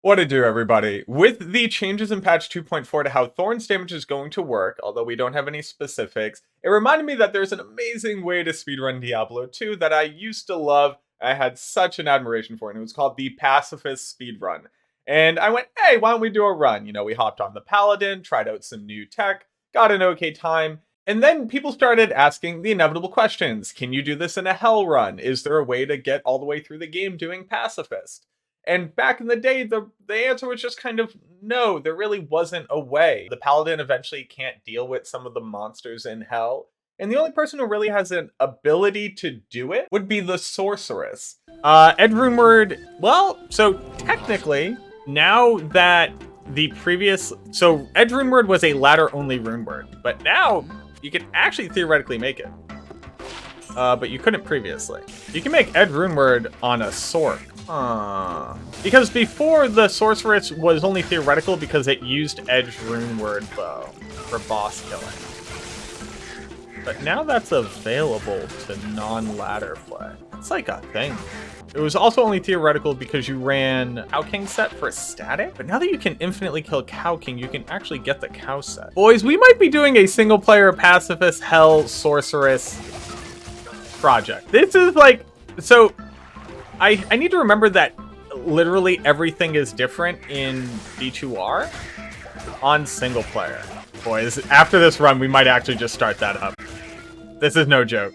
What to do, everybody? With the changes in patch 2.4 to how Thorns damage is going to work, although we don't have any specifics, it reminded me that there's an amazing way to speedrun Diablo 2 that I used to love. I had such an admiration for it, and it was called the Pacifist speedrun. And I went, hey, why don't we do a run? You know, we hopped on the paladin, tried out some new tech, got an okay time, and then people started asking the inevitable questions. Can you do this in a hell run? Is there a way to get all the way through the game doing Pacifist? And back in the day, the answer was just kind of no, there really wasn't a way. The paladin eventually can't deal with some of the monsters in hell. And the only person who really has an ability to do it would be the Sorceress. Ed Runeward, well, so technically, now that the previous... So Ed Runeward was a ladder-only runeword, but now you can actually theoretically make it. But you couldn't previously. You can make Ed Runeward on a sword. Because before, the Sorceress was only theoretical because it used Edge Runeward Bow for boss killing. But now that's available to non-ladder play. It's like a thing. It was also only theoretical because you ran Cow King set for static, but now that you can infinitely kill Cow King, you can actually get the Cow set. Boys, we might be doing a single-player Pacifist Hell Sorceress project. This is like... So... I need to remember that literally everything is different in D2R on single player. Boys, after this run, we might actually just start that up. This is no joke.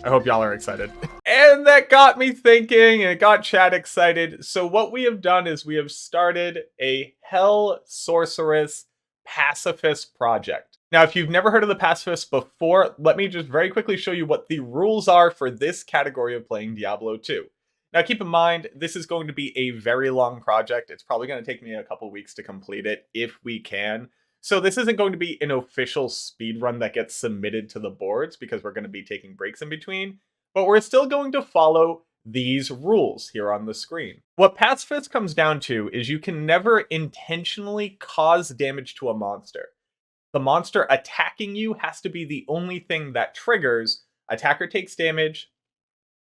I hope y'all are excited. And that got me thinking, and it got chat excited. So what we have done is we have started a Hell Sorceress Pacifist project. Now, if you've never heard of the Pacifist before, let me just very quickly show you what the rules are for this category of playing Diablo 2. Now, keep in mind, this is going to be a very long project. It's probably going to take me a couple weeks to complete it, if we can. So this isn't going to be an official speedrun that gets submitted to the boards, because we're going to be taking breaks in between. But we're still going to follow these rules here on the screen. What Pacifist comes down to is you can never intentionally cause damage to a monster. The monster attacking you has to be the only thing that triggers attacker takes damage,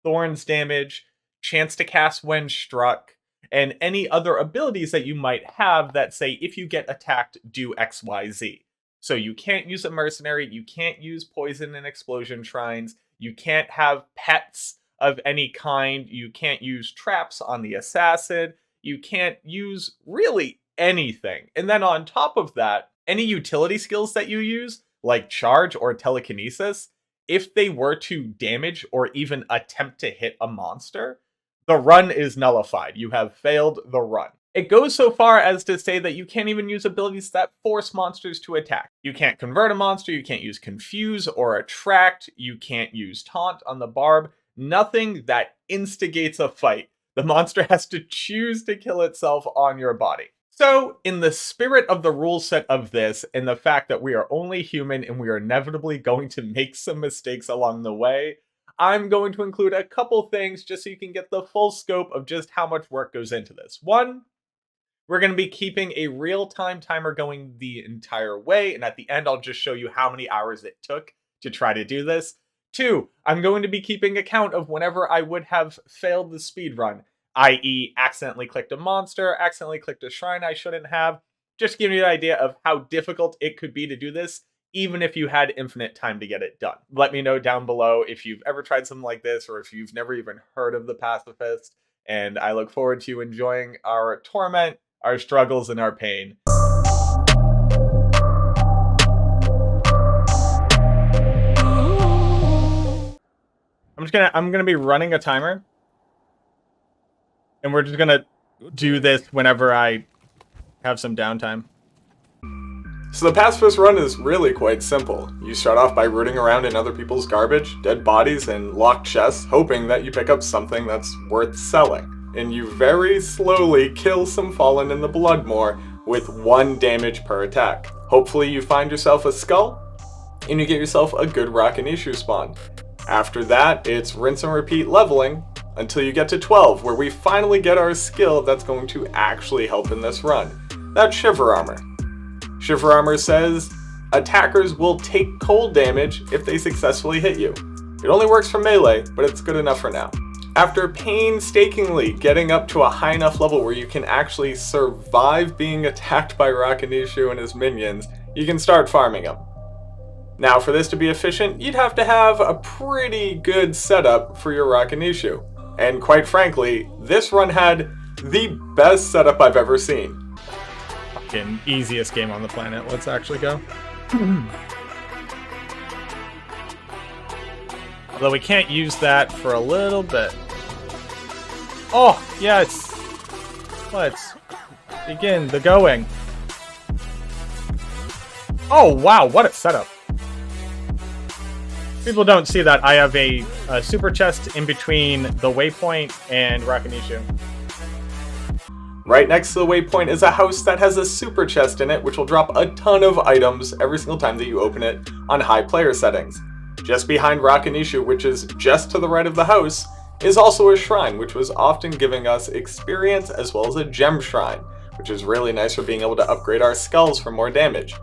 thorns damage, chance to cast when struck, and any other abilities that you might have that say, if you get attacked, do XYZ. So you can't use a mercenary, you can't use poison and explosion shrines, you can't have pets of any kind, you can't use traps on the assassin, you can't use really anything. And then on top of that, any utility skills that you use, like charge or telekinesis, if they were to damage or even attempt to hit a monster, the run is nullified. You have failed the run. It goes so far as to say that you can't even use abilities that force monsters to attack. You can't convert a monster, you can't use confuse or attract, you can't use taunt on the barb, nothing that instigates a fight. The monster has to choose to kill itself on your body. So, in the spirit of the rule set of this, and the fact that we are only human and we are inevitably going to make some mistakes along the way, I'm going to include a couple things just so you can get the full scope of just how much work goes into this. One, we're going to be keeping a real-time timer going the entire way, and at the end I'll just show you how many hours it took to try to do this. Two, I'm going to be keeping a count of whenever I would have failed the speedrun, i.e. accidentally clicked a monster, accidentally clicked a shrine I shouldn't have, just giving you an idea of how difficult it could be to do this, even if you had infinite time to get it done. Let me know down below if you've ever tried something like this, or if you've never even heard of the Pacifist, and I look forward to you enjoying our torment, our struggles, and our pain. I'm gonna be running a timer, and we're just gonna do this whenever I have some downtime. So the Pacifist run is really quite simple. You start off by rooting around in other people's garbage, dead bodies, and locked chests, hoping that you pick up something that's worth selling. And you very slowly kill some Fallen in the Bloodmoor with 1 damage per attack. Hopefully you find yourself a skull, and you get yourself a good rock and issue spawn. After that, it's rinse and repeat leveling until you get to 12, where we finally get our skill that's going to actually help in this run. That's Shiver Armor. Shiver Armor says, attackers will take cold damage if they successfully hit you. It only works for melee, but it's good enough for now. After painstakingly getting up to a high enough level where you can actually survive being attacked by Rakanishu and his minions, you can start farming them. Now, for this to be efficient, you'd have to have a pretty good setup for your Rakanishu. And quite frankly, this run had the best setup I've ever seen. Fucking easiest game on the planet. Let's actually go. Although we can't use that for a little bit. Oh, yes. Let's begin the going. Oh, wow, what a setup. People don't see that I have a super chest in between the waypoint and Rakanishu. Right next to the waypoint is a house that has a super chest in it, which will drop a ton of items every single time that you open it on high player settings. Just behind Rakanishu, which is just to the right of the house, is also a shrine, which was often giving us experience as well as a gem shrine, which is really nice for being able to upgrade our skulls for more damage.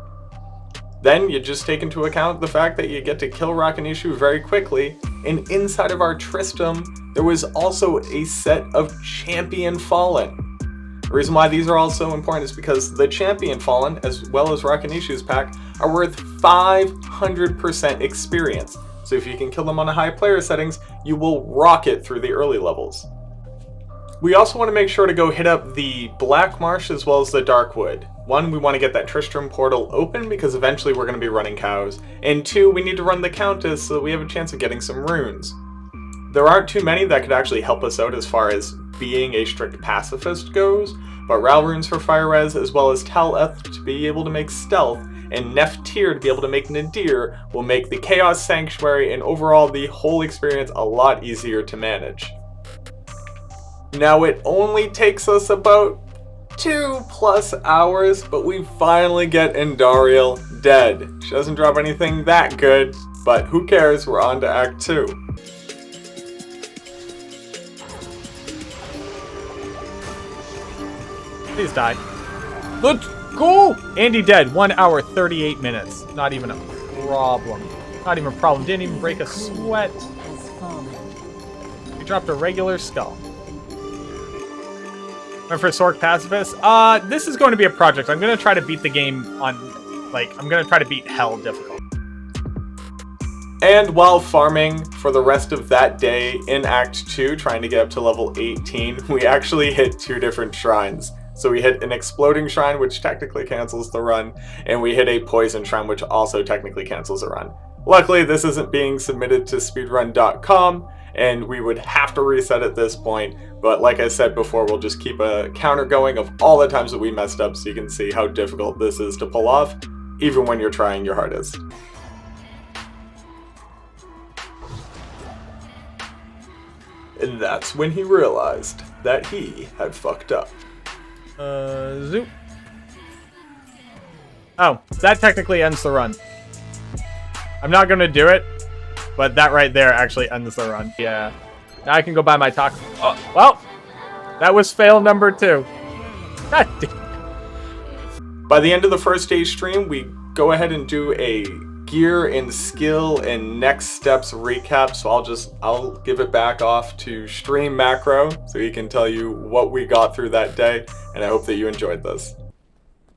Then you just take into account the fact that you get to kill Rakanishu very quickly, and inside of our Tristram, there was also a set of Champion Fallen. The reason why these are all so important is because the Champion Fallen, as well as Rakanishu's pack, are worth 500% experience. So if you can kill them on a high player settings, you will rocket through the early levels. We also want to make sure to go hit up the Black Marsh as well as the Darkwood. One, we want to get that Tristram portal open because eventually we're going to be running cows. And two, we need to run the Countess so that we have a chance of getting some runes. There aren't too many that could actually help us out as far as being a strict pacifist goes, but Ral runes for Fire Res as well as Taleth to be able to make stealth and Neftir to be able to make Nadir will make the Chaos Sanctuary and overall the whole experience a lot easier to manage. Now it only takes us about 2+ hours, but we finally get Indariel dead. She doesn't drop anything that good, but who cares, we're on to Act 2. Please die. Let's go! Andy dead, 1 hour, 38 minutes. Not even a problem. Not even a problem. Didn't even break a sweat. We dropped a regular skull. Went for Sorc Pacifist. This is going to be a project. I'm going to try to beat the game on, I'm going to try to beat Hell difficult. And while farming for the rest of that day in Act 2, trying to get up to level 18, we actually hit 2 different shrines. So we hit an exploding shrine, which technically cancels the run, and we hit a poison shrine, which also technically cancels the run. Luckily, this isn't being submitted to speedrun.com, and we would have to reset at this point, but like I said before, we'll just keep a counter going of all the times that we messed up so you can see how difficult this is to pull off, even when you're trying your hardest. And that's when he realized that he had fucked up. Zoop. Oh, that technically ends the run. I'm not gonna do it, but that right there actually ends the run. Yeah. Now I can go buy my taco. Oh, well, that was fail number 2. God damn. By the end of the first day stream, we go ahead and do a gear and skill and next steps recap, so I'll give it back off to Stream Macro so he can tell you what we got through that day, and I hope that you enjoyed this.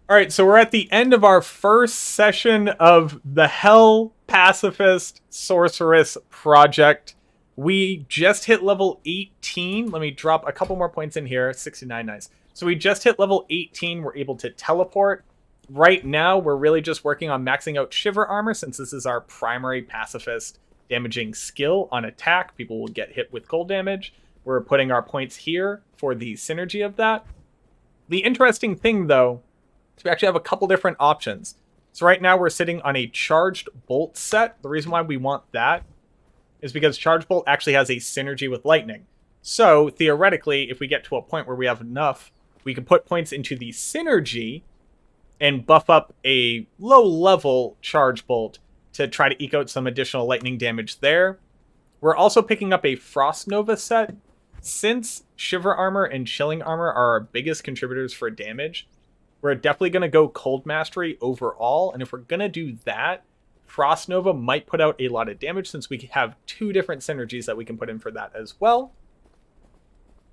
Alright, so we're at the end of our first session of the Hell Pacifist Sorceress project. We just hit level 18. Let me drop a couple more points in here. 69, nice. So we just hit level 18. We're able to teleport. Right now, we're really just working on maxing out Shiver Armor, since this is our primary pacifist damaging skill on attack. People will get hit with cold damage. We're putting our points here for the synergy of that. The interesting thing, though, is we actually have a couple different options. So right now, we're sitting on a Charged Bolt set. The reason why we want that is because Charged Bolt actually has a synergy with Lightning. So, theoretically, if we get to a point where we have enough, we can put points into the synergy and buff up a low-level Charge Bolt to try to eke out some additional lightning damage there. We're also picking up a Frost Nova set. Since Shiver Armor and Chilling Armor are our biggest contributors for damage, we're definitely going to go Cold Mastery overall, and if we're going to do that, Frost Nova might put out a lot of damage since we have 2 different synergies that we can put in for that as well.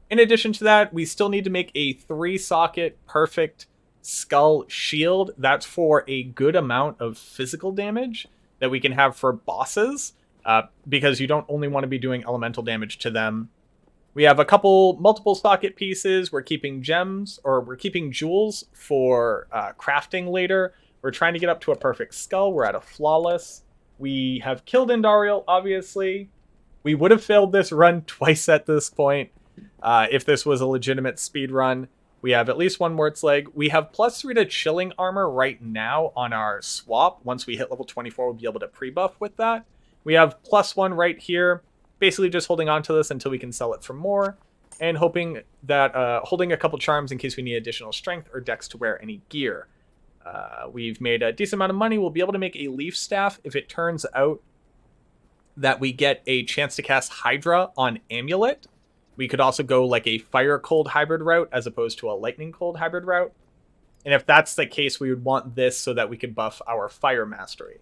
In addition to that, we still need to make a 3-socket perfect skull shield. That's for a good amount of physical damage that we can have for bosses, because you don't only want to be doing elemental damage to them. We have a couple multiple socket pieces. We're keeping gems, or we're keeping jewels for crafting later. We're trying to get up to a perfect skull. We're at a flawless. We have killed Indariel, obviously. We would have failed this run twice at this point if this was a legitimate speed run. We have at least one Mort's Leg. We have +3 to chilling armor right now on our swap. Once we hit level 24, we'll be able to pre-buff with that. We have +1 right here. Basically just holding on to this until we can sell it for more. And hoping that, holding a couple charms in case we need additional strength or dex to wear any gear. We've made a decent amount of money. We'll be able to make a leaf staff if it turns out that we get a chance to cast Hydra on Amulet. We could also go like a fire cold hybrid route as opposed to a lightning cold hybrid route. And if that's the case, we would want this so that we could buff our fire mastery.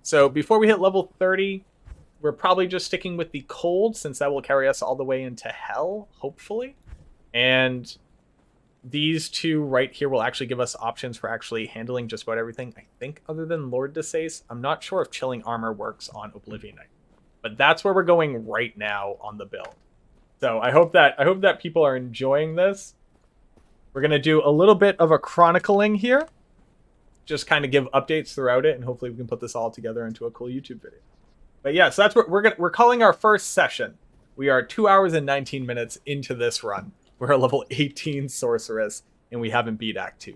So before we hit level 30, we're probably just sticking with the cold, since that will carry us all the way into hell, hopefully. And these two right here will actually give us options for actually handling just about everything, I think, other than Lord Desace. I'm not sure if chilling armor works on Oblivionite. But that's where we're going right now on the build. So I hope that people are enjoying this. We're going to do a little bit of a chronicling here. Just kind of give updates throughout it, and hopefully we can put this all together into a cool YouTube video. But yeah, so that's what we're calling our first session. We are 2 hours and 19 minutes into this run. We're a level 18 Sorceress, and we haven't beat Act 2